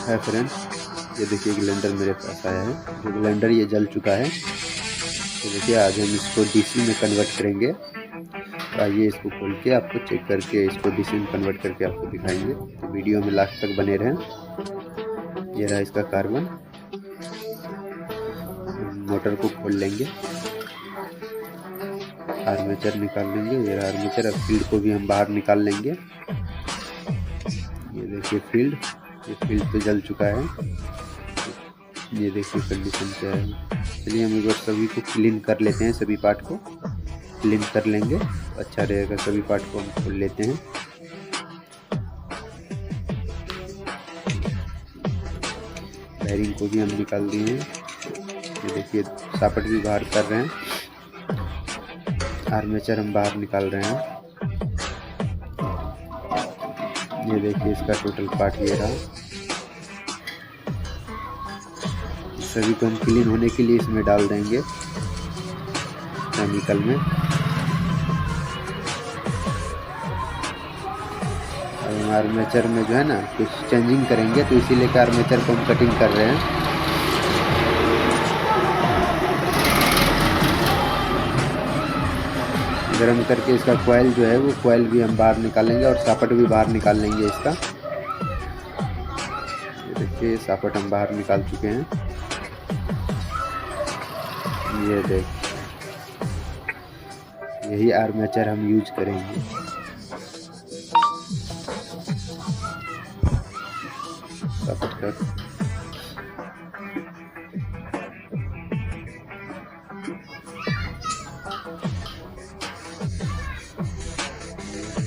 है फ्रेंड्स, ये देखिए ग्राइंडर मेरे पास आया है। जो ग्राइंडर ये जल चुका है, तो देखिए आज हम इसको डीसी में कन्वर्ट करेंगे। तो आइए इसको खोल के आपको चेक करके इसको डीसी में कन्वर्ट करके आपको दिखाएंगे। तो वीडियो में लास्ट तक बने रहें। ये रहा इसका कार्बन। मोटर को खोल लेंगे, आर्मेचर निकाल लेंगे। ये रहा आर्मेचर। अब फील्ड को भी हम बाहर निकाल लेंगे। ये देखिए फील्ड, ये फील्ड तो जल चुका है। ये देखिए कंडीशन क्या है। चलिए हम एक बार सभी को क्लीन कर लेते हैं, सभी पार्ट को क्लीन कर लेंगे, अच्छा रहेगा। सभी पार्ट को हम खोल लेते हैं। वायरिंग को भी हम निकाल दिए हैं। ये देखिए सॉकेट भी बाहर कर रहे हैं, आर्मेचर हम बाहर निकाल रहे हैं। ये देखिए इसका टोटल पार्ट ये रहा। सभी को हम क्लीन होने के लिए इसमें डाल देंगे केमिकल में। अब आर्मेचर में जो है ना कुछ चेंजिंग करेंगे, तो इसीलिए आर्मेचर को हम कटिंग कर रहे हैं। गर्म करके इसका कॉइल जो है वो कॉइल भी हम बाहर निकालेंगे और सॉकेट भी बाहर निकाल लेंगे इसका। ये देखिए सॉकेट हम बाहर निकाल चुके हैं। ये देखिए यही आर्मेचर हम यूज करेंगे। सॉकेट का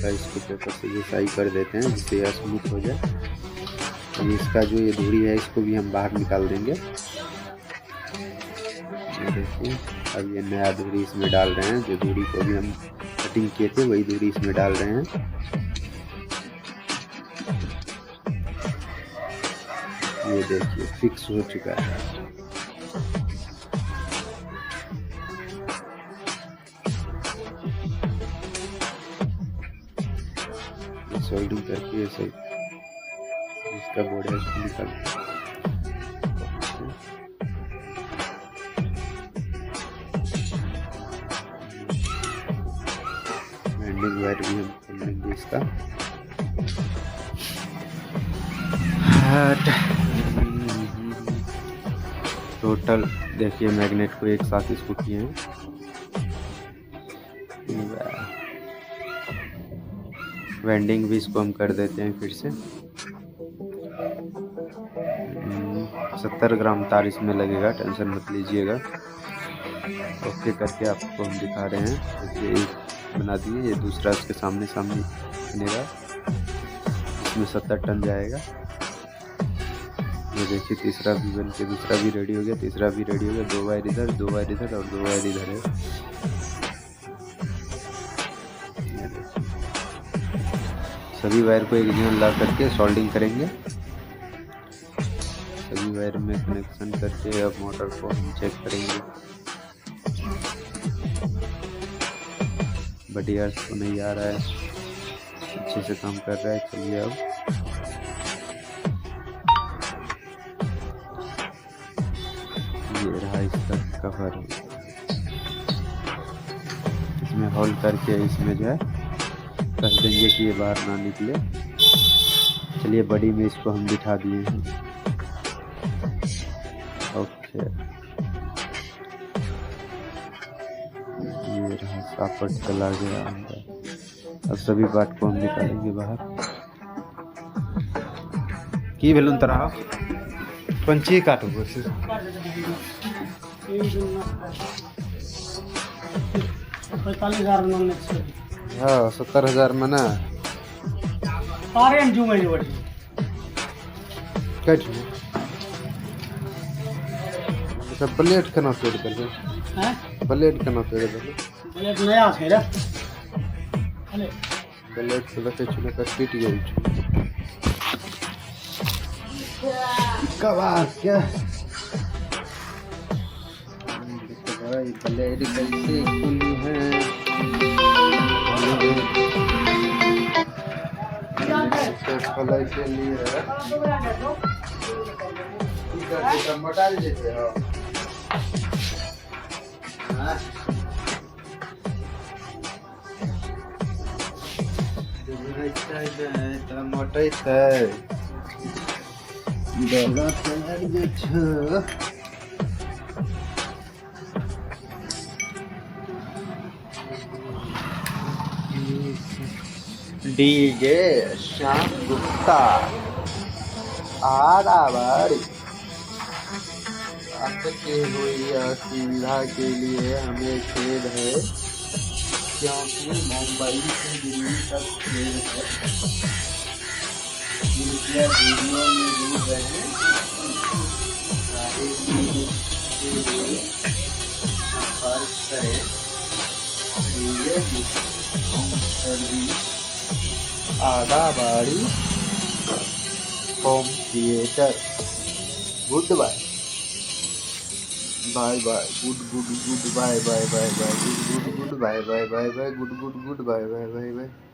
इसको पेपर से ये सही कर देते हैं जिससे यह स्मूथ हो जाए। अब इसका जो ये धुरी है इसको भी हम बाहर निकाल देंगे। ये देखिए अब ये नया धुरी इसमें डाल रहे हैं। जो धुरी को भी हम कटिंग किए थे वही धुरी इसमें डाल रहे हैं। ये देखिए फिक्स हो चुका है। सोल्डिंग करके ऐसे इसका बोर्ड है इसको निकाल। वाइंडिंग वायर भी हम खोल लेंगे इसका। टोटल देखिए मैग्नेट को एक साथ इसको किए हैं। वेंडिंग भी इसको हम कर देते हैं फिर से। 70 ग्राम तार इसमें लगेगा, टेंशन मत लीजिएगा। ओके करके आपको हम दिखा रहे हैं। देखिए एक बना दिए, ये दूसरा इसके सामने बनेगा। इसमें 70 टन जाएगा। ये देखिए तीसरा भी बन के दूसरा भी रेडी हो गया, तीसरा भी रेडी हो गया। 2 वायर इधर, 2 वायर इधर और 2 वायर इधर है। सभी वायर को एक जगह ला करके सोल्डिंग करेंगे। सभी वायर में कनेक्शन करके अब मोटर को हम चेक करेंगे। बढ़िया तो नहीं आ रहा है, अच्छे से काम कर रहा है। चलिए अब ये रहा इसका कवर, इसमें होल करके इसमें जो है कस देंगे कि ये बाहर ना निकले। चलिए बॉडी में इसको हम बिठा दिए हैं। ओके ये रहा सॉकेट चला गया अंदर। अब सभी पार्ट को हम निकालेंगे बाहर। की भेलुन तरह पंची काटो बस। हाँ 70,000 में ना कट सब ब्लेड केना तोड़ देले हैं? ब्लेड केना तोड़ देले? ब्लेड नया छै रे। ब्लेड से लगे छुले का टूट गेल छै। कबार क्या भाई ब्लेड कैसे खुली है? फलाई के लिए मोटा देते हो मोटे डीजे श्याम गुप्ता आराबाड़ी आपकी हुई असुविधा के लिए हमें खेद है, क्योंकि मुंबई से दिल्ली तक ट्रेन है। कृपया वीडियो में डूब रहे सारे के लिए संपर्क करें। Service Adabari home theatre. Good bye bye bye good bye bye bye bye good bye bye bye bye good bye bye bye bye.